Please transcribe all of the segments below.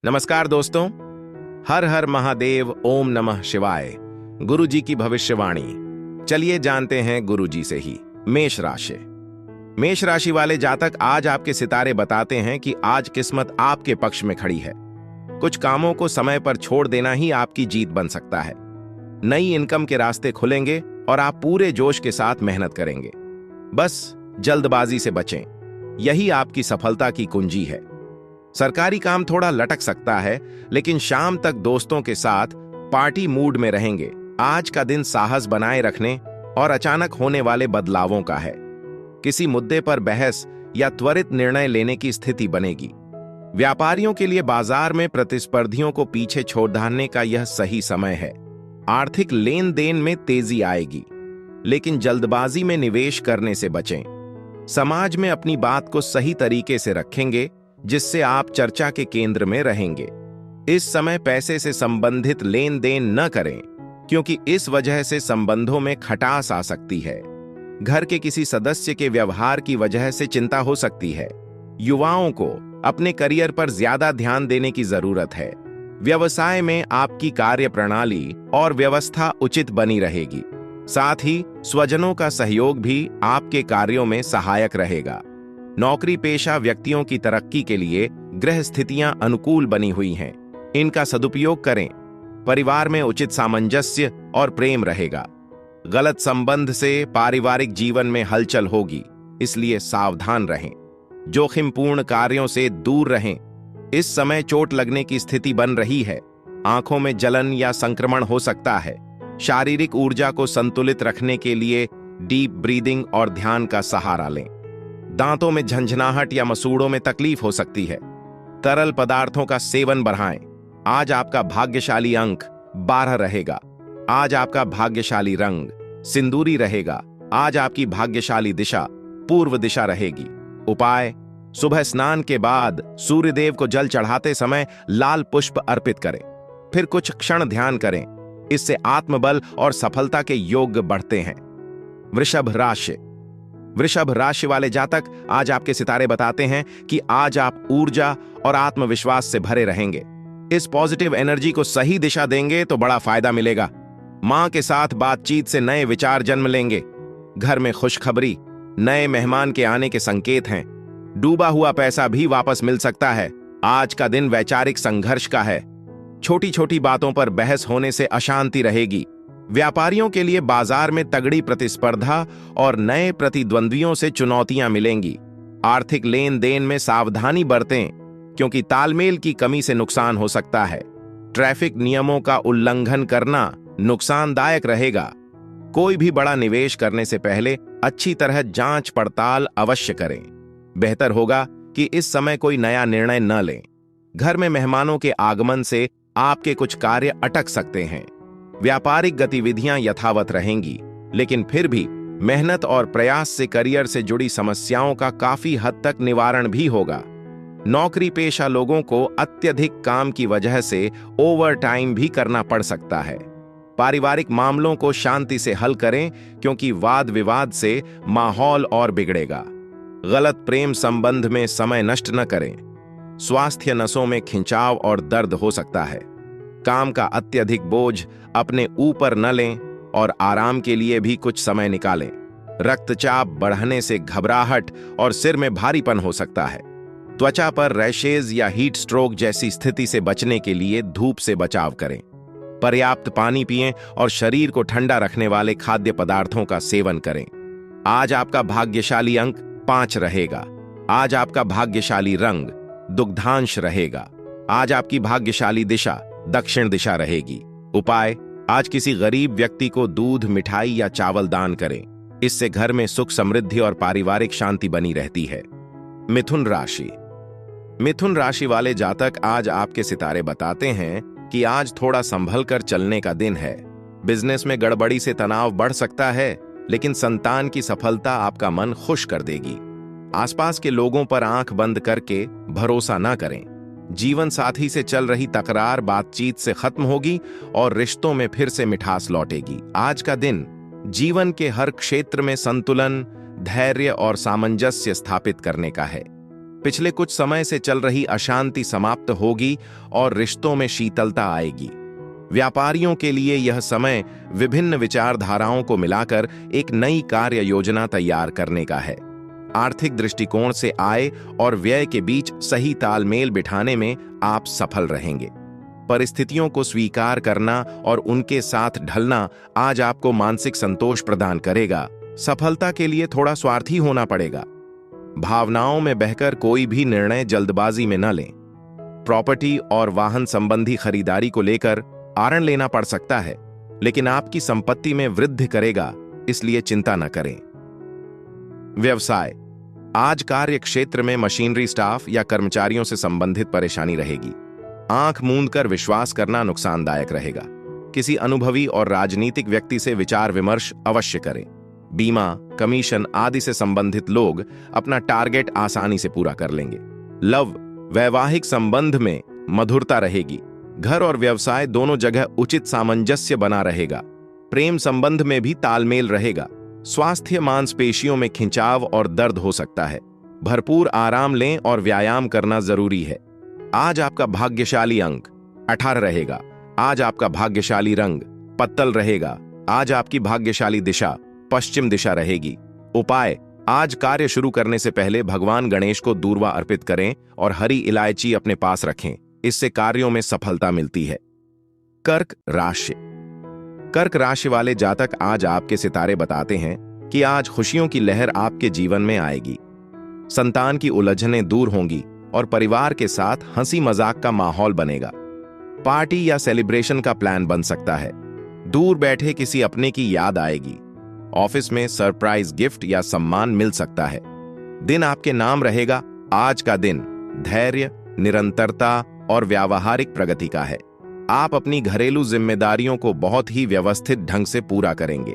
नमस्कार दोस्तों। हर हर महादेव, ओम नमः शिवाय। गुरु जी की भविष्यवाणी। चलिए जानते हैं गुरु जी से ही। मेष राशि। मेष राशि वाले जातक, आज आपके सितारे बताते हैं कि आज किस्मत आपके पक्ष में खड़ी है। कुछ कामों को समय पर छोड़ देना ही आपकी जीत बन सकता है। नई इनकम के रास्ते खुलेंगे और आप पूरे जोश के साथ मेहनत करेंगे। बस जल्दबाजी से बचें, यही आपकी सफलता की कुंजी है। सरकारी काम थोड़ा लटक सकता है, लेकिन शाम तक दोस्तों के साथ पार्टी मूड में रहेंगे। आज का दिन साहस बनाए रखने और अचानक होने वाले बदलावों का है। किसी मुद्दे पर बहस या त्वरित निर्णय लेने की स्थिति बनेगी। व्यापारियों के लिए बाजार में प्रतिस्पर्धियों को पीछे छोड़ डालने का यह सही समय है। आर्थिक लेन देन में तेजी आएगी, लेकिन जल्दबाजी में निवेश करने से बचें। समाज में अपनी बात को सही तरीके से रखेंगे, जिससे आप चर्चा के केंद्र में रहेंगे। इस समय पैसे से संबंधित लेन देन न करें, क्योंकि इस वजह से संबंधों में खटास आ सकती है। घर के किसी सदस्य के व्यवहार की वजह से चिंता हो सकती है। युवाओं को अपने करियर पर ज्यादा ध्यान देने की जरूरत है। व्यवसाय में आपकी कार्य प्रणाली और व्यवस्था उचित बनी रहेगी। साथ ही स्वजनों का सहयोग भी आपके कार्यों में सहायक रहेगा। नौकरी पेशा व्यक्तियों की तरक्की के लिए ग्रह स्थितियां अनुकूल बनी हुई हैं। इनका सदुपयोग करें। परिवार में उचित सामंजस्य और प्रेम रहेगा। गलत संबंध से पारिवारिक जीवन में हलचल होगी, इसलिए सावधान रहें। जोखिमपूर्ण कार्यों से दूर रहें। इस समय चोट लगने की स्थिति बन रही है। आंखों में जलन या संक्रमण हो सकता है। शारीरिक ऊर्जा को संतुलित रखने के लिए डीप ब्रीदिंग और ध्यान का सहारा लें। दांतों में झंझनाहट या मसूड़ों में तकलीफ हो सकती है। तरल पदार्थों का सेवन बढ़ाएं। आज आपका भाग्यशाली अंक 12 रहेगा। आज आपका भाग्यशाली रंग सिंदूरी रहेगा। आज आपकी भाग्यशाली दिशा पूर्व दिशा रहेगी। उपाय: सुबह स्नान के बाद सूर्यदेव को जल चढ़ाते समय लाल पुष्प अर्पित करें। फिर कुछ क्षण ध्यान करें। इससे आत्मबल और सफलता के योग बढ़ते हैं। वृषभ राशि। वृषभ राशि वाले जातक, आज आपके सितारे बताते हैं कि आज आप ऊर्जा और आत्मविश्वास से भरे रहेंगे। इस पॉजिटिव एनर्जी को सही दिशा देंगे तो बड़ा फायदा मिलेगा। मां के साथ बातचीत से नए विचार जन्म लेंगे। घर में खुशखबरी, नए मेहमान के आने के संकेत हैं। डूबा हुआ पैसा भी वापस मिल सकता है। आज का दिन वैचारिक संघर्ष का है। छोटी छोटी बातों पर बहस होने से अशांति रहेगी। व्यापारियों के लिए बाजार में तगड़ी प्रतिस्पर्धा और नए प्रतिद्वंद्वियों से चुनौतियां मिलेंगी। आर्थिक लेन देन में सावधानी बरतें, क्योंकि तालमेल की कमी से नुकसान हो सकता है। ट्रैफिक नियमों का उल्लंघन करना नुकसानदायक रहेगा। कोई भी बड़ा निवेश करने से पहले अच्छी तरह जांच पड़ताल अवश्य करें। बेहतर होगा कि इस समय कोई नया निर्णय न लें। घर में मेहमानों के आगमन से आपके कुछ कार्य अटक सकते हैं। व्यापारिक गतिविधियां यथावत रहेंगी, लेकिन फिर भी मेहनत और प्रयास से करियर से जुड़ी समस्याओं का काफी हद तक निवारण भी होगा। नौकरी पेशा लोगों को अत्यधिक काम की वजह से ओवर टाइम भी करना पड़ सकता है। पारिवारिक मामलों को शांति से हल करें, क्योंकि वाद विवाद से माहौल और बिगड़ेगा। गलत प्रेम संबंध में समय नष्ट न करें। स्वास्थ्य नसों में खिंचाव और दर्द हो सकता है। काम का अत्यधिक बोझ अपने ऊपर न लें और आराम के लिए भी कुछ समय निकालें। रक्तचाप बढ़ने से घबराहट और सिर में भारीपन हो सकता है। त्वचा पर रैशेज या हीट स्ट्रोक जैसी स्थिति से बचने के लिए धूप से बचाव करें। पर्याप्त पानी पिएं और शरीर को ठंडा रखने वाले खाद्य पदार्थों का सेवन करें। आज आपका भाग्यशाली अंक 5 रहेगा। आज आपका भाग्यशाली रंग दुग्धांश रहेगा। आज आपकी भाग्यशाली दिशा दक्षिण दिशा रहेगी। उपाय: आज किसी गरीब व्यक्ति को दूध, मिठाई या चावल दान करें। इससे घर में सुख, समृद्धि और पारिवारिक शांति बनी रहती है। मिथुन राशि। मिथुन राशि वाले जातक, आज आपके सितारे बताते हैं कि आज थोड़ा संभल कर चलने का दिन है। बिजनेस में गड़बड़ी से तनाव बढ़ सकता है, लेकिन संतान की सफलता आपका मन खुश कर देगी। आसपास के लोगों पर आंख बंद करके भरोसा न करें। जीवन साथी से चल रही तकरार बातचीत से खत्म होगी और रिश्तों में फिर से मिठास लौटेगी। आज का दिन जीवन के हर क्षेत्र में संतुलन, धैर्य और सामंजस्य स्थापित करने का है। पिछले कुछ समय से चल रही अशांति समाप्त होगी और रिश्तों में शीतलता आएगी। व्यापारियों के लिए यह समय विभिन्न विचारधाराओं को मिलाकर एक नई कार्य योजना तैयार करने का है। आर्थिक दृष्टिकोण से आय और व्यय के बीच सही तालमेल बिठाने में आप सफल रहेंगे। परिस्थितियों को स्वीकार करना और उनके साथ ढलना आज आपको मानसिक संतोष प्रदान करेगा। सफलता के लिए थोड़ा स्वार्थी होना पड़ेगा। भावनाओं में बहकर कोई भी निर्णय जल्दबाजी में न लें। प्रॉपर्टी और वाहन संबंधी खरीदारी को लेकर आरण लेना पड़ सकता है, लेकिन आपकी संपत्ति में वृद्धि करेगा, इसलिए चिंता न करें। व्यवसाय, आज कार्य क्षेत्र में मशीनरी स्टाफ या कर्मचारियों से संबंधित परेशानी रहेगी। आंख मूंद कर विश्वास करना नुकसानदायक रहेगा। किसी अनुभवी और राजनीतिक व्यक्ति से विचार विमर्श अवश्य करें। बीमा, कमीशन आदि से संबंधित लोग अपना टारगेट आसानी से पूरा कर लेंगे। लव, वैवाहिक संबंध में मधुरता रहेगी। घर और व्यवसाय दोनों जगह उचित सामंजस्य बना रहेगा। प्रेम संबंध में भी तालमेल रहेगा। स्वास्थ्य, मांसपेशियों में खिंचाव और दर्द हो सकता है। भरपूर आराम लें और व्यायाम करना जरूरी है। आज आपका भाग्यशाली अंक 18 रहेगा। आज आपका भाग्यशाली रंग पत्तल रहेगा। आज आपकी भाग्यशाली दिशा पश्चिम दिशा रहेगी। उपाय, आज कार्य शुरू करने से पहले भगवान गणेश को दूर्वा अर्पित करें और हरी इलायची अपने पास रखें। इससे कार्यों में सफलता मिलती है। कर्क राशि, कर्क राशि वाले जातक, आज आपके सितारे बताते हैं कि आज खुशियों की लहर आपके जीवन में आएगी। संतान की उलझनें दूर होंगी और परिवार के साथ हंसी मजाक का माहौल बनेगा। पार्टी या सेलिब्रेशन का प्लान बन सकता है। दूर बैठे किसी अपने की याद आएगी। ऑफिस में सरप्राइज गिफ्ट या सम्मान मिल सकता है। दिन आपके नाम रहेगा। आज का दिन धैर्य, निरंतरता और व्यावहारिक प्रगति का है। आप अपनी घरेलू जिम्मेदारियों को बहुत ही व्यवस्थित ढंग से पूरा करेंगे।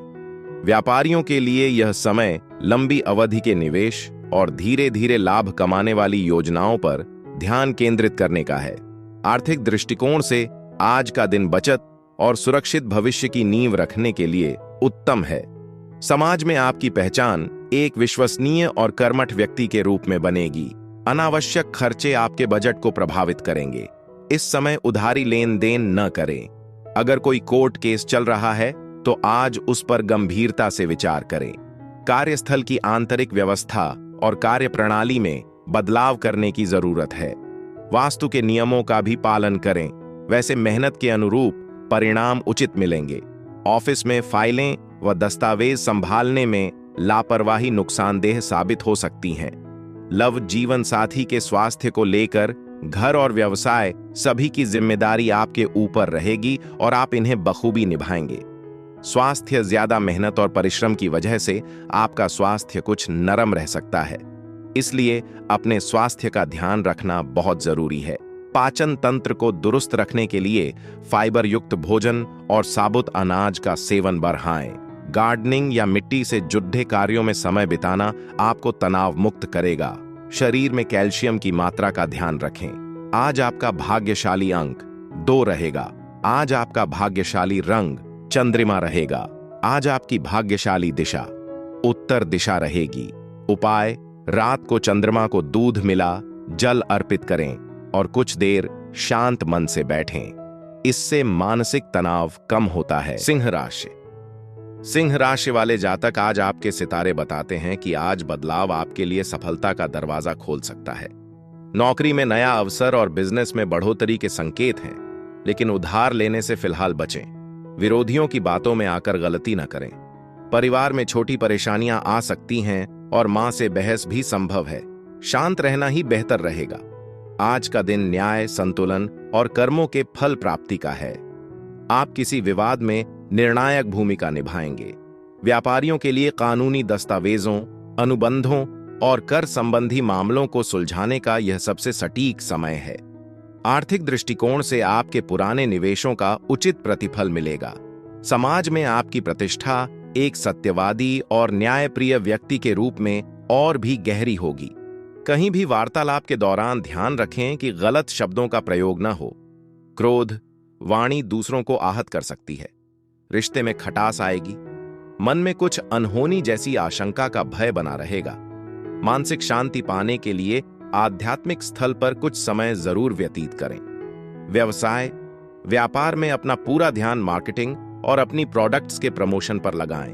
व्यापारियों के लिए यह समय लंबी अवधि के निवेश और धीरे धीरे लाभ कमाने वाली योजनाओं पर ध्यान केंद्रित करने का है। आर्थिक दृष्टिकोण से आज का दिन बचत और सुरक्षित भविष्य की नींव रखने के लिए उत्तम है। समाज में आपकी पहचान एक विश्वसनीय और कर्मठ व्यक्ति के रूप में बनेगी। अनावश्यक खर्चे आपके बजट को प्रभावित करेंगे। इस समय उधारी लेन देन न करें। अगर कोई कोर्ट केस चल रहा है तो आज उस पर गंभीरता से विचार करें। कार्यस्थल की आंतरिक व्यवस्था और कार्य प्रणाली में बदलाव करने की जरूरत है। वास्तु के नियमों का भी पालन करें। वैसे मेहनत के अनुरूप परिणाम उचित मिलेंगे। ऑफिस में फाइलें व दस्तावेज संभालने में लापरवाही नुकसानदेह साबित हो सकती हैं। लव, जीवन साथी के स्वास्थ्य को लेकर घर और व्यवसाय सभी की जिम्मेदारी आपके ऊपर रहेगी और आप इन्हें बखूबी निभाएंगे। स्वास्थ्य, ज्यादा मेहनत और परिश्रम की वजह से आपका स्वास्थ्य कुछ नरम रह सकता है, इसलिए अपने स्वास्थ्य का ध्यान रखना बहुत जरूरी है। पाचन तंत्र को दुरुस्त रखने के लिए फाइबर युक्त भोजन और साबुत अनाज का सेवन बढ़ाएं। गार्डनिंग या मिट्टी से जुड़े कार्यों में समय बिताना आपको तनाव मुक्त करेगा। शरीर में कैल्शियम की मात्रा का ध्यान रखें। आज आपका भाग्यशाली अंक 2 रहेगा। आज आपका भाग्यशाली रंग चंद्रिमा रहेगा। आज आपकी भाग्यशाली दिशा उत्तर दिशा रहेगी। उपाय, रात को चंद्रमा को दूध मिला जल अर्पित करें और कुछ देर शांत मन से बैठें। इससे मानसिक तनाव कम होता है। सिंह राशि, सिंह राशि वाले जातक, आज आपके सितारे बताते हैं कि आज बदलाव आपके लिए सफलता का दरवाजा खोल सकता है। नौकरी में नया अवसर और बिजनेस में बढ़ोतरी के संकेत हैं, लेकिन उधार लेने से फिलहाल बचें। विरोधियों की बातों में आकर गलती न करें। परिवार में छोटी परेशानियां आ सकती हैं और मां से बहस भी संभव है। शांत रहना ही बेहतर रहेगा। आज का दिन न्याय, संतुलन और कर्मों के फल प्राप्ति का है। आप किसी विवाद में निर्णायक भूमिका निभाएंगे। व्यापारियों के लिए कानूनी दस्तावेजों, अनुबंधों और कर संबंधी मामलों को सुलझाने का यह सबसे सटीक समय है। आर्थिक दृष्टिकोण से आपके पुराने निवेशों का उचित प्रतिफल मिलेगा। समाज में आपकी प्रतिष्ठा एक सत्यवादी और न्यायप्रिय व्यक्ति के रूप में और भी गहरी होगी। कहीं भी वार्तालाप के दौरान ध्यान रखें कि गलत शब्दों का प्रयोग न हो। क्रोध वाणी दूसरों को आहत कर सकती है। रिश्ते में खटास आएगी। मन में कुछ अनहोनी जैसी आशंका का भय बना रहेगा। मानसिक शांति पाने के लिए आध्यात्मिक स्थल पर कुछ समय जरूर व्यतीत करें। व्यवसाय, व्यापार में अपना पूरा ध्यान मार्केटिंग और अपनी प्रोडक्ट्स के प्रमोशन पर लगाएं।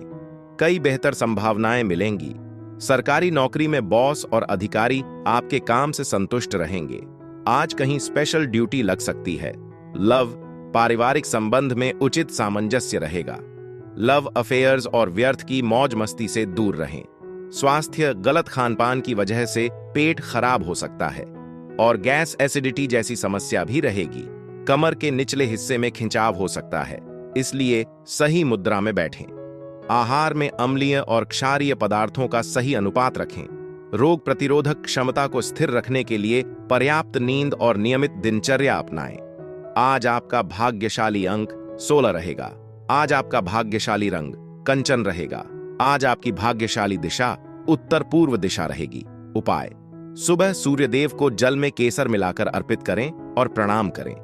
कई बेहतर संभावनाएं मिलेंगी। सरकारी नौकरी में बॉस और अधिकारी आपके काम से संतुष्ट रहेंगे। आज कहीं स्पेशल ड्यूटी लग सकती है। लव, पारिवारिक संबंध में उचित सामंजस्य रहेगा। लव अफेयर्स और व्यर्थ की मौज मस्ती से दूर रहें। स्वास्थ्य, गलत खानपान की वजह से पेट खराब हो सकता है और गैस एसिडिटी जैसी समस्या भी रहेगी। कमर के निचले हिस्से में खिंचाव हो सकता है, इसलिए सही मुद्रा में बैठें। आहार में अम्लीय और क्षारीय पदार्थों का सही अनुपात रखें। रोग प्रतिरोधक क्षमता को स्थिर रखने के लिए पर्याप्त नींद और नियमित दिनचर्या अपनाएं। आज आपका भाग्यशाली अंक 16 रहेगा। आज आपका भाग्यशाली रंग कंचन रहेगा। आज आपकी भाग्यशाली दिशा उत्तर पूर्व दिशा रहेगी। उपाय: सुबह सूर्यदेव को जल में केसर मिलाकर अर्पित करें और प्रणाम करें।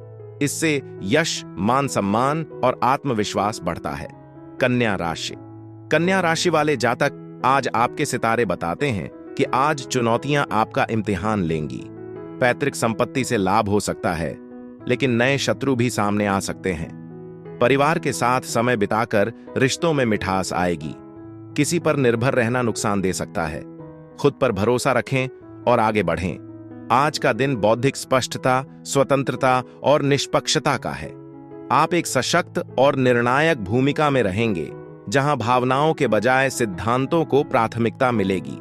इससे यश, मान सम्मान और आत्मविश्वास बढ़ता है। कन्या राशि। कन्या राशि वाले जातक, आज आपके सितारे बताते हैं कि आज चुनौतियां आपका इम्तिहान लेंगी। पैतृक संपत्ति से लाभ हो सकता है, लेकिन नए शत्रु भी सामने आ सकते हैं। परिवार के साथ समय बिताकर रिश्तों में मिठास आएगी। किसी पर निर्भर रहना नुकसान दे सकता है। खुद पर भरोसा रखें और आगे बढ़ें। आज का दिन बौद्धिक स्पष्टता, स्वतंत्रता और निष्पक्षता का है। आप एक सशक्त और निर्णायक भूमिका में रहेंगे, जहां भावनाओं के बजाय सिद्धांतों को प्राथमिकता मिलेगी।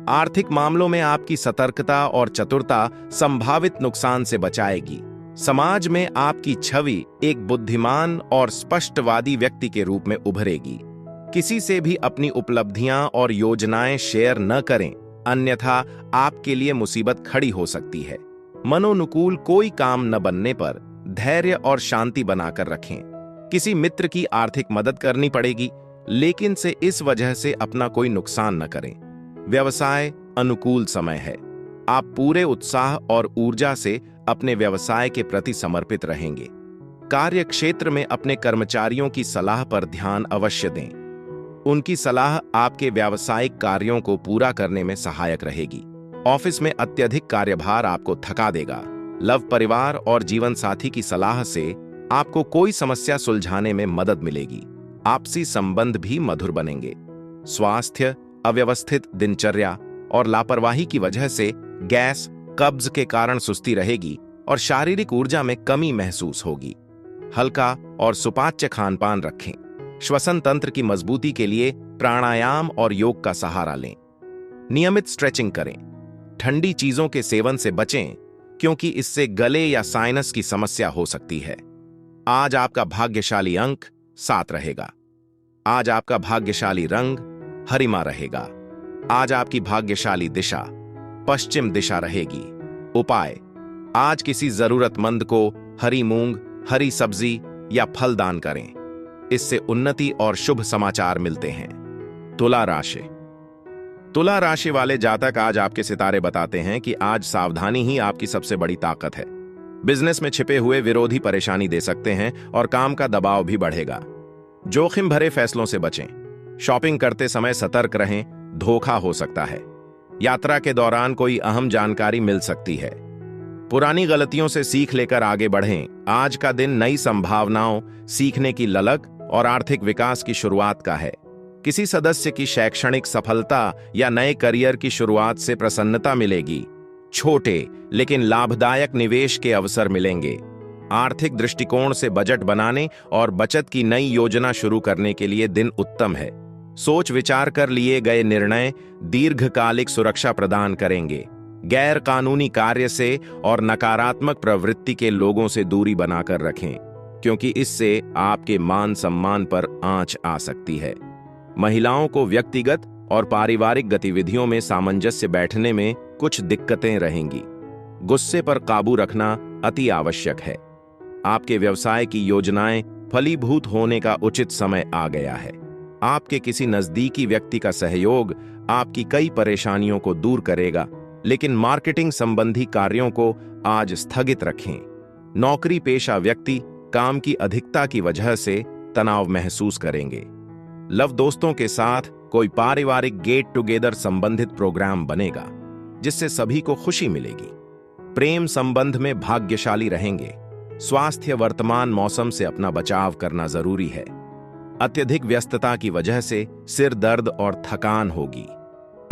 आर्थिक मामलों में आपकी सतर्कता और चतुरता संभावित नुकसान से बचाएगी। समाज में आपकी छवि एक बुद्धिमान और स्पष्टवादी व्यक्ति के रूप में उभरेगी। किसी से भी अपनी उपलब्धियां और योजनाएं शेयर न करें, अन्यथा आपके लिए मुसीबत खड़ी हो सकती है। मनोनुकूल कोई काम न बनने पर धैर्य और शांति बनाकर रखें। किसी मित्र की आर्थिक मदद करनी पड़ेगी, लेकिन से इस वजह से अपना कोई नुकसान न करें। व्यवसाय अनुकूल समय है। आप पूरे उत्साह और ऊर्जा से अपने व्यवसाय के प्रति समर्पित रहेंगे। कार्य क्षेत्र में अपने कर्मचारियों की सलाह पर ध्यान अवश्य दें। उनकी सलाह आपके व्यावसायिक कार्यों को पूरा करने में सहायक रहेगी। ऑफिस में अत्यधिक कार्यभार आपको थका देगा। लव, परिवार और जीवन साथी की सलाह से आपको कोई समस्या सुलझाने में मदद मिलेगी। आपसी संबंध भी मधुर बनेंगे। स्वास्थ्य, अव्यवस्थित दिनचर्या और लापरवाही की वजह से गैस, कब्ज के कारण सुस्ती रहेगी और शारीरिक ऊर्जा में कमी महसूस होगी। हल्का और सुपाच्य खानपान रखें। श्वसन तंत्र की मजबूती के लिए प्राणायाम और योग का सहारा लें। नियमित स्ट्रेचिंग करें। ठंडी चीजों के सेवन से बचें, क्योंकि इससे गले या साइनस की समस्या हो सकती है। आज आपका भाग्यशाली अंक 7 रहेगा। आज आपका भाग्यशाली रंग हरिमा रहेगा। आज आपकी भाग्यशाली दिशा पश्चिम दिशा रहेगी। उपाय: आज किसी जरूरतमंद को हरी मूंग, हरी सब्जी या फल दान करें। इससे उन्नति और शुभ समाचार मिलते हैं। तुला राशि। तुला राशि वाले जातक, आज आपके सितारे बताते हैं कि आज सावधानी ही आपकी सबसे बड़ी ताकत है। बिजनेस में छिपे हुए विरोधी परेशानी दे सकते हैं और काम का दबाव भी बढ़ेगा। जोखिम भरे फैसलों से बचें। शॉपिंग करते समय सतर्क रहें, धोखा हो सकता है। यात्रा के दौरान कोई अहम जानकारी मिल सकती है। पुरानी गलतियों से सीख लेकर आगे बढ़ें। आज का दिन नई संभावनाओं, सीखने की ललक और आर्थिक विकास की शुरुआत का है। किसी सदस्य की शैक्षणिक सफलता या नए करियर की शुरुआत से प्रसन्नता मिलेगी। छोटे लेकिन लाभदायक निवेश के अवसर मिलेंगे। आर्थिक दृष्टिकोण से बजट बनाने और बचत की नई योजना शुरू करने के लिए दिन उत्तम है। सोच विचार कर लिए गए निर्णय दीर्घकालिक सुरक्षा प्रदान करेंगे। गैर कानूनी कार्य से और नकारात्मक प्रवृत्ति के लोगों से दूरी बनाकर रखें, क्योंकि इससे आपके मान सम्मान पर आंच आ सकती है। महिलाओं को व्यक्तिगत और पारिवारिक गतिविधियों में सामंजस्य बैठने में कुछ दिक्कतें रहेंगी। गुस्से पर काबू रखना अति आवश्यक है। आपके व्यवसाय की योजनाएं फलीभूत होने का उचित समय आ गया है। आपके किसी नजदीकी व्यक्ति का सहयोग आपकी कई परेशानियों को दूर करेगा, लेकिन मार्केटिंग संबंधी कार्यों को आज स्थगित रखें। नौकरी पेशा व्यक्ति काम की अधिकता की वजह से तनाव महसूस करेंगे। लव, दोस्तों के साथ कोई पारिवारिक गेट टुगेदर संबंधित प्रोग्राम बनेगा, जिससे सभी को खुशी मिलेगी। प्रेम संबंध में भाग्यशाली रहेंगे। स्वास्थ्य वर्तमान मौसम से अपना बचाव करना जरूरी है। अत्यधिक व्यस्तता की वजह से सिर दर्द और थकान होगी।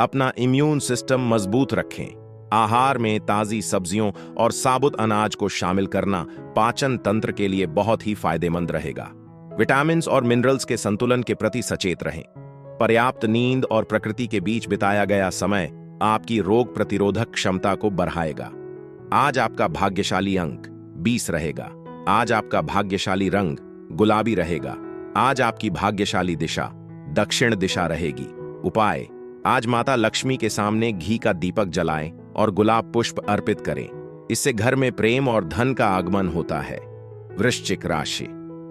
अपना इम्यून सिस्टम मजबूत रखें। आहार में ताजी सब्जियों और साबुत अनाज को शामिल करना पाचन तंत्र के लिए बहुत ही फायदेमंद रहेगा। विटामिन्स और मिनरल्स के संतुलन के प्रति सचेत रहें। पर्याप्त नींद और प्रकृति के बीच बिताया गया समय आपकी रोग प्रतिरोधक क्षमता को बढ़ाएगा। आज आपका भाग्यशाली अंक 20 रहेगा। आज आपका भाग्यशाली रंग गुलाबी रहेगा। आज आपकी भाग्यशाली दिशा दक्षिण दिशा रहेगी। उपाय: आज माता लक्ष्मी के सामने घी का दीपक जलाएं और गुलाब पुष्प अर्पित करें। इससे घर में प्रेम और धन का आगमन होता है। वृश्चिक राशि।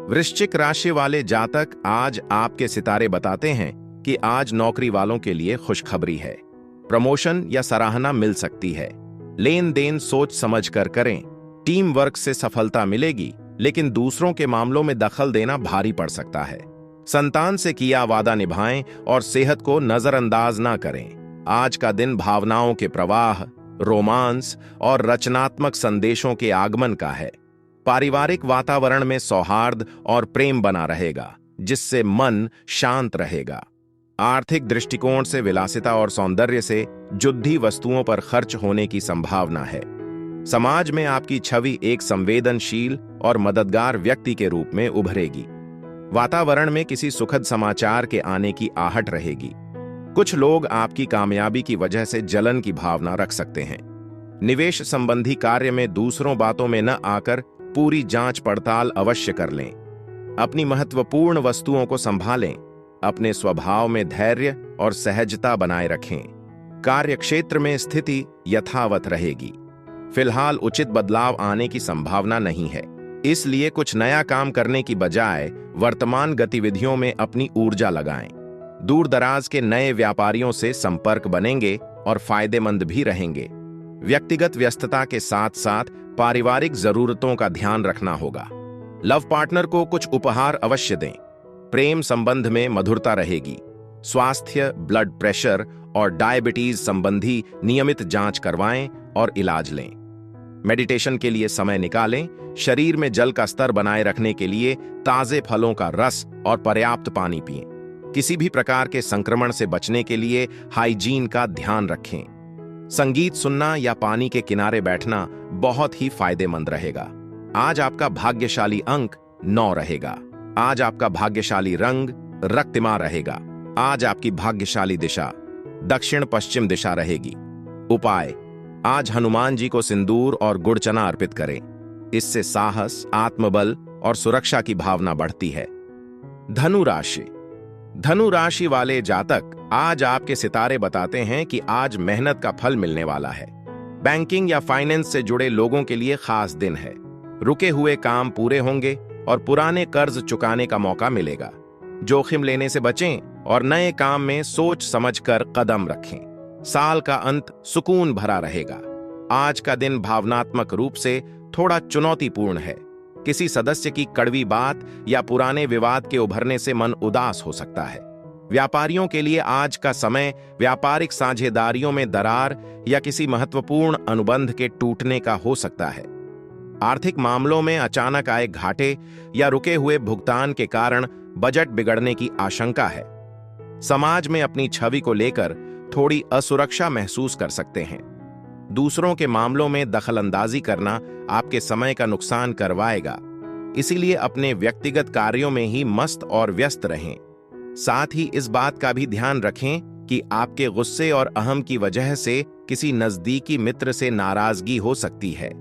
वृश्चिक राशि वाले जातक, आज आपके सितारे बताते हैं कि आज नौकरी वालों के लिए खुशखबरी है। प्रमोशन या सराहना मिल सकती है। लेन देन सोच समझ कर करें। टीम वर्क से सफलता मिलेगी, लेकिन दूसरों के मामलों में दखल देना भारी पड़ सकता है। संतान से किया वादा निभाएं और सेहत को नजरअंदाज ना करें। आज का दिन भावनाओं के प्रवाह, रोमांस और रचनात्मक संदेशों के आगमन का है। पारिवारिक वातावरण में सौहार्द और प्रेम बना रहेगा, जिससे मन शांत रहेगा। आर्थिक दृष्टिकोण से विलासिता और सौंदर्य से जुद्धी वस्तुओं पर खर्च होने की संभावना है। समाज में आपकी छवि एक संवेदनशील और मददगार व्यक्ति के रूप में उभरेगी। वातावरण में किसी सुखद समाचार के आने की आहट रहेगी। कुछ लोग आपकी कामयाबी की वजह से जलन की भावना रख सकते हैं। निवेश संबंधी कार्य में दूसरों बातों में न आकर पूरी जांच पड़ताल अवश्य कर लें। अपनी महत्वपूर्ण वस्तुओं को संभालें। अपने स्वभाव में धैर्य और सहजता बनाए रखें। कार्यक्षेत्र में स्थिति यथावत रहेगी। फिलहाल उचित बदलाव आने की संभावना नहीं है, इसलिए कुछ नया काम करने की बजाय वर्तमान गतिविधियों में अपनी ऊर्जा लगाएं। दूर दराज के नए व्यापारियों से संपर्क बनेंगे और फायदेमंद भी रहेंगे। व्यक्तिगत व्यस्तता के साथ साथ पारिवारिक जरूरतों का ध्यान रखना होगा। लव पार्टनर को कुछ उपहार अवश्य दें। प्रेम संबंध में मधुरता रहेगी। स्वास्थ्य, ब्लड प्रेशर और डायबिटीज संबंधी नियमित जांच करवाएं और इलाज लें। मेडिटेशन के लिए समय निकालें। शरीर में जल का स्तर बनाए रखने के लिए ताजे फलों का रस और पर्याप्त पानी पिएं। किसी भी प्रकार के संक्रमण से बचने के लिए हाइजीन का ध्यान रखें। संगीत सुनना या पानी के किनारे बैठना बहुत ही फायदेमंद रहेगा। आज आपका भाग्यशाली अंक 9 रहेगा। आज आपका भाग्यशाली रंग रक्तिमा रहेगा। आज आपकी भाग्यशाली दिशा दक्षिण पश्चिम दिशा रहेगी। उपाय: आज हनुमान जी को सिंदूर और गुड़ चना अर्पित करें। इससे साहस, आत्मबल और सुरक्षा की भावना बढ़ती है। धनु राशि। धनु राशि वाले जातक, आज आपके सितारे बताते हैं कि आज मेहनत का फल मिलने वाला है। बैंकिंग या फाइनेंस से जुड़े लोगों के लिए खास दिन है। रुके हुए काम पूरे होंगे और पुराने कर्ज चुकाने का मौका मिलेगा। जोखिम लेने से बचें और नए काम में सोच समझकर कदम रखें। साल का अंत सुकून भरा रहेगा। आज का दिन भावनात्मक रूप से थोड़ा चुनौतीपूर्ण है। किसी सदस्य की कड़वी बात या पुराने विवाद के उभरने से मन उदास हो सकता है। व्यापारियों के लिए आज का समय व्यापारिक साझेदारियों में दरार या किसी महत्वपूर्ण अनुबंध के टूटने का हो सकता है। आर्थिक मामलों में अचानक आए घाटे या रुके हुए भुगतान के कारण बजट बिगड़ने की आशंका है। समाज में अपनी छवि को लेकर थोड़ी असुरक्षा महसूस कर सकते हैं। दूसरों के मामलों में दखलंदाजी करना आपके समय का नुकसान करवाएगा, इसीलिए अपने व्यक्तिगत कार्यों में ही मस्त और व्यस्त रहें। साथ ही इस बात का भी ध्यान रखें कि आपके गुस्से और अहम की वजह से किसी नजदीकी मित्र से नाराजगी हो सकती है।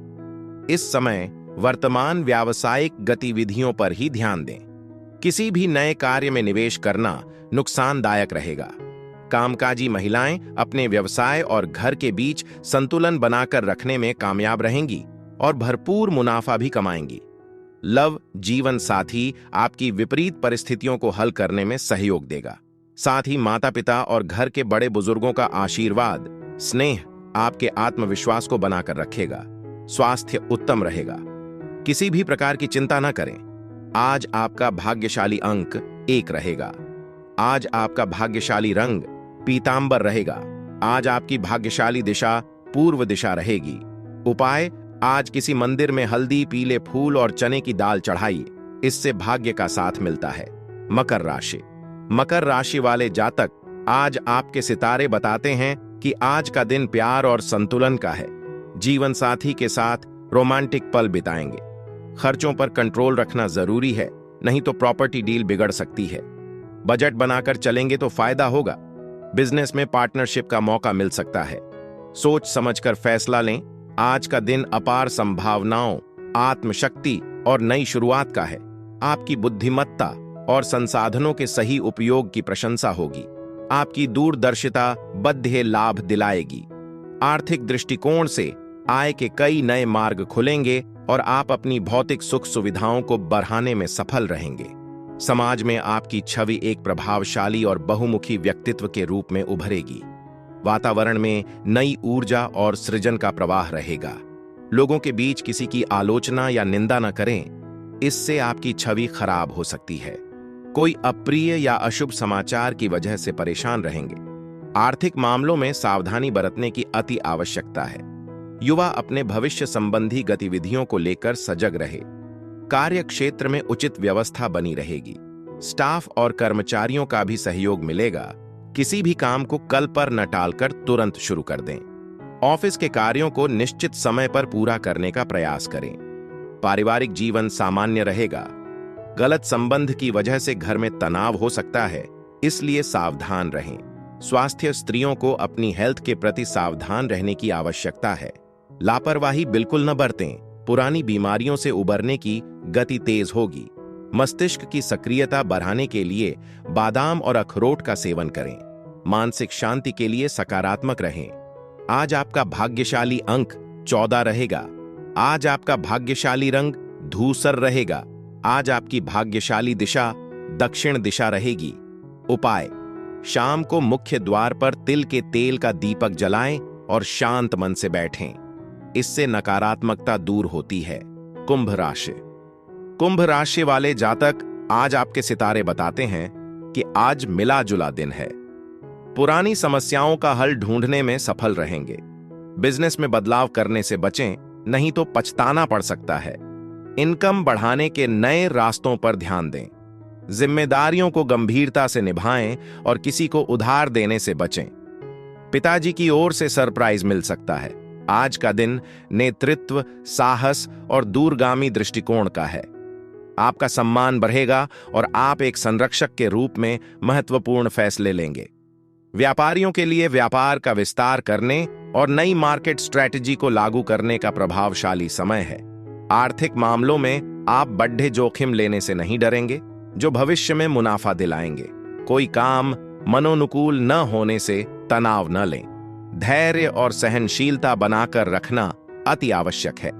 इस समय वर्तमान व्यावसायिक गतिविधियों पर ही ध्यान दें। किसी भी नए कार्य में निवेश करना नुकसानदायक रहेगा। कामकाजी महिलाएं अपने व्यवसाय और घर के बीच संतुलन बनाकर रखने में कामयाब रहेंगी और भरपूर मुनाफा भी कमाएंगी। लव जीवन साथी आपकी विपरीत परिस्थितियों को हल करने में सहयोग देगा। साथ ही माता पिता और घर के बड़े बुजुर्गों का आशीर्वाद, स्नेह आपके आत्मविश्वास को बनाकर रखेगा। स्वास्थ्य उत्तम रहेगा। किसी भी प्रकार की चिंता न करें। आज आपका भाग्यशाली अंक 1 रहेगा। आज आपका भाग्यशाली रंग पीतांबर रहेगा। आज आपकी भाग्यशाली दिशा पूर्व दिशा रहेगी। उपाय, आज किसी मंदिर में हल्दी, पीले फूल और चने की दाल चढ़ाइए, इससे भाग्य का साथ मिलता है। मकर राशि। मकर राशि वाले जातक, आज आपके सितारे बताते हैं कि आज का दिन प्यार और संतुलन का है। जीवन साथी के साथ रोमांटिक पल बिताएंगे। खर्चों पर कंट्रोल रखना जरूरी है, नहीं तो प्रॉपर्टी डील बिगड़ सकती है। बजट बनाकर चलेंगे तो फायदा होगा। बिजनेस में पार्टनरशिप का मौका मिल सकता है। सोच समझकर फैसला लें। आज का दिन अपार संभावनाओं, आत्मशक्ति और नई शुरुआत का है। आपकी बुद्धिमत्ता और संसाधनों के सही उपयोग की प्रशंसा होगी। आपकी दूरदर्शिता बद्ध लाभ दिलाएगी। आर्थिक दृष्टिकोण से आय के कई नए मार्ग खुलेंगे और आप अपनी भौतिक सुख सुविधाओं को बढ़ाने में सफल रहेंगे। समाज में आपकी छवि एक प्रभावशाली और बहुमुखी व्यक्तित्व के रूप में उभरेगी। वातावरण में नई ऊर्जा और सृजन का प्रवाह रहेगा। लोगों के बीच किसी की आलोचना या निंदा न करें, इससे आपकी छवि खराब हो सकती है। कोई अप्रिय या अशुभ समाचार की वजह से परेशान रहेंगे। आर्थिक मामलों में सावधानी बरतने की अति आवश्यकता है। युवा अपने भविष्य संबंधी गतिविधियों को लेकर सजग रहे। कार्य क्षेत्र में उचित व्यवस्था बनी रहेगी। स्टाफ और कर्मचारियों का भी सहयोग मिलेगा। किसी भी काम को कल पर न टालकर तुरंत शुरू कर दें। ऑफिस के कार्यों को निश्चित समय पर पूरा करने का प्रयास करें। पारिवारिक जीवन सामान्य रहेगा। गलत संबंध की वजह से घर में तनाव हो सकता है, इसलिए सावधान रहें। स्वास्थ्य, स्त्रियों को अपनी हेल्थ के प्रति सावधान रहने की आवश्यकता है। लापरवाही बिल्कुल न बरतें। पुरानी बीमारियों से उबरने की गति तेज होगी। मस्तिष्क की सक्रियता बढ़ाने के लिए बादाम और अखरोट का सेवन करें। मानसिक शांति के लिए सकारात्मक रहें। आज आपका भाग्यशाली अंक 14 रहेगा। आज आपका भाग्यशाली रंग धूसर रहेगा। आज आपकी भाग्यशाली दिशा दक्षिण दिशा रहेगी। उपाय, शाम को मुख्य द्वार पर तिल के तेल का दीपक जलाएं और शांत मन से बैठें। इससे नकारात्मकता दूर होती है। कुंभ राशि। कुंभ राशि वाले जातक, आज आपके सितारे बताते हैं कि आज मिला जुला दिन है। पुरानी समस्याओं का हल ढूंढने में सफल रहेंगे। बिजनेस में बदलाव करने से बचें, नहीं तो पछताना पड़ सकता है। इनकम बढ़ाने के नए रास्तों पर ध्यान दें। जिम्मेदारियों को गंभीरता से निभाएं और किसी को उधार देने से बचें। पिताजी की ओर से सरप्राइज मिल सकता है। आज का दिन नेतृत्व, साहस और दूरगामी दृष्टिकोण का है। आपका सम्मान बढ़ेगा और आप एक संरक्षक के रूप में महत्वपूर्ण फैसले लेंगे। व्यापारियों के लिए व्यापार का विस्तार करने और नई मार्केट स्ट्रैटेजी को लागू करने का प्रभावशाली समय है। आर्थिक मामलों में आप बड़े जोखिम लेने से नहीं डरेंगे, जो भविष्य में मुनाफा दिलाएंगे। कोई काम मनोनुकूल न होने से तनाव न लें। धैर्य और सहनशीलता बनाकर रखना अति आवश्यक है।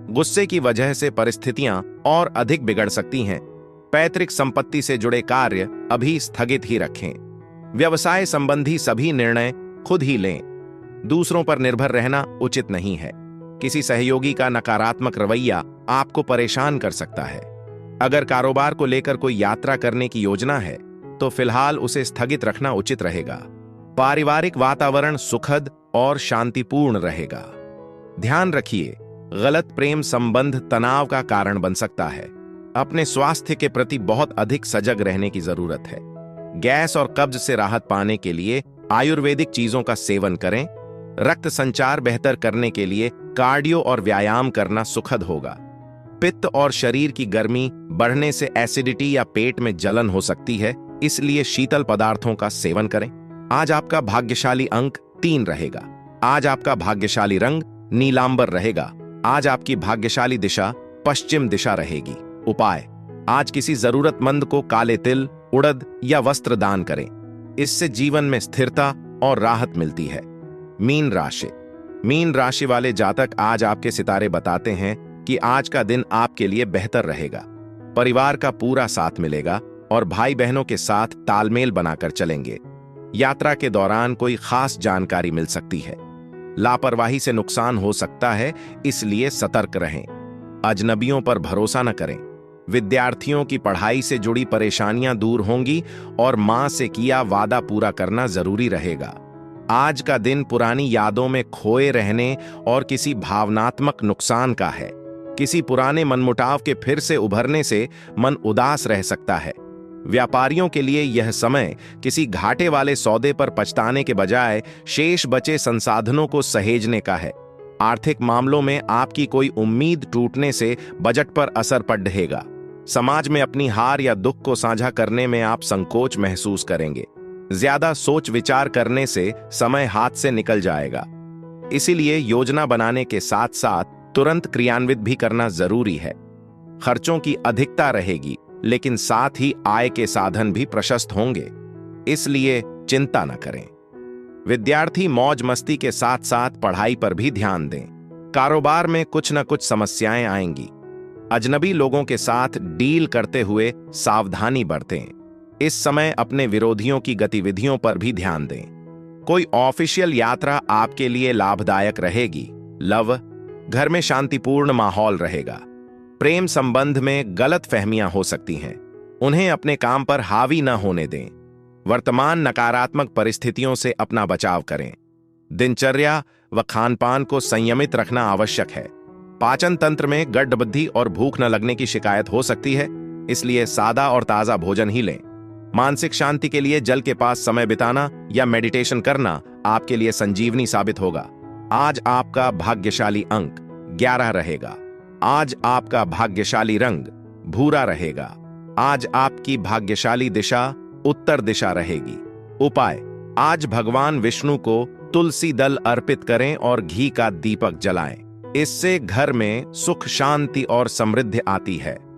गुस्से की वजह से परिस्थितियां और अधिक बिगड़ सकती हैं। पैतृक संपत्ति से जुड़े कार्य अभी स्थगित ही रखें। व्यवसाय संबंधी सभी निर्णय खुद ही लें। दूसरों पर निर्भर रहना उचित नहीं है। किसी सहयोगी का नकारात्मक रवैया आपको परेशान कर सकता है। अगर कारोबार को लेकर कोई यात्रा करने की योजना है, तो फिलहाल उसे स्थगित रखना उचित रहेगा। पारिवारिक वातावरण सुखद और शांतिपूर्ण रहेगा। ध्यान रखिए, गलत प्रेम संबंध तनाव का कारण बन सकता है। अपने स्वास्थ्य के प्रति बहुत अधिक सजग रहने की जरूरत है। गैस और कब्ज से राहत पाने के लिए आयुर्वेदिक चीजों का सेवन करें। रक्त संचार बेहतर करने के लिए कार्डियो और व्यायाम करना सुखद होगा। पित्त और शरीर की गर्मी बढ़ने से एसिडिटी या पेट में जलन हो सकती है, इसलिए शीतल पदार्थों का सेवन करें। आज आपका भाग्यशाली अंक 3 रहेगा। आज आपका भाग्यशाली रंग नीलांबर रहेगा। आज आपकी भाग्यशाली दिशा पश्चिम दिशा रहेगी। उपाय, आज किसी जरूरतमंद को काले तिल, उड़द या वस्त्र दान करें। इससे जीवन में स्थिरता और राहत मिलती है। मीन राशि। मीन राशि वाले जातक, आज आपके सितारे बताते हैं कि आज का दिन आपके लिए बेहतर रहेगा। परिवार का पूरा साथ मिलेगा और भाई बहनों के साथ तालमेल बनाकर चलेंगे। यात्रा के दौरान कोई खास जानकारी मिल सकती है। लापरवाही से नुकसान हो सकता है, इसलिए सतर्क रहें। अजनबियों पर भरोसा न करें। विद्यार्थियों की पढ़ाई से जुड़ी परेशानियां दूर होंगी और मां से किया वादा पूरा करना जरूरी रहेगा। आज का दिन पुरानी यादों में खोए रहने और किसी भावनात्मक नुकसान का है। किसी पुराने मनमुटाव के फिर से उभरने से मन उदास रह सकता है। व्यापारियों के लिए यह समय किसी घाटे वाले सौदे पर पछताने के बजाय शेष बचे संसाधनों को सहेजने का है। आर्थिक मामलों में आपकी कोई उम्मीद टूटने से बजट पर असर पड़ेगा। समाज में अपनी हार या दुख को साझा करने में आप संकोच महसूस करेंगे। ज्यादा सोच विचार करने से समय हाथ से निकल जाएगा। इसीलिए योजना बनाने के साथ साथ तुरंत क्रियान्वित भी करना जरूरी है। खर्चों की अधिकता रहेगी, लेकिन साथ ही आय के साधन भी प्रशस्त होंगे, इसलिए चिंता न करें। विद्यार्थी मौज मस्ती के साथ साथ पढ़ाई पर भी ध्यान दें। कारोबार में कुछ न कुछ समस्याएं आएंगी। अजनबी लोगों के साथ डील करते हुए सावधानी बरतें। इस समय अपने विरोधियों की गतिविधियों पर भी ध्यान दें। कोई ऑफिशियल यात्रा आपके लिए लाभदायक रहेगी। लव, घर में शांतिपूर्ण माहौल रहेगा। प्रेम संबंध में गलत फहमियां हो सकती हैं, उन्हें अपने काम पर हावी न होने दें। वर्तमान नकारात्मक परिस्थितियों से अपना बचाव करें। दिनचर्या व खानपान को संयमित रखना आवश्यक है। पाचन तंत्र में गड्ढबद्धि और भूख न लगने की शिकायत हो सकती है, इसलिए सादा और ताजा भोजन ही लें। मानसिक शांति के लिए जल के पास समय बिताना या मेडिटेशन करना आपके लिए संजीवनी साबित होगा। आज आपका भाग्यशाली अंक 11 रहेगा। आज आपका भाग्यशाली रंग भूरा रहेगा। आज आपकी भाग्यशाली दिशा उत्तर दिशा रहेगी। उपाय, आज भगवान विष्णु को तुलसी दल अर्पित करें और घी का दीपक जलाएं। इससे घर में सुख, शांति और समृद्धि आती है।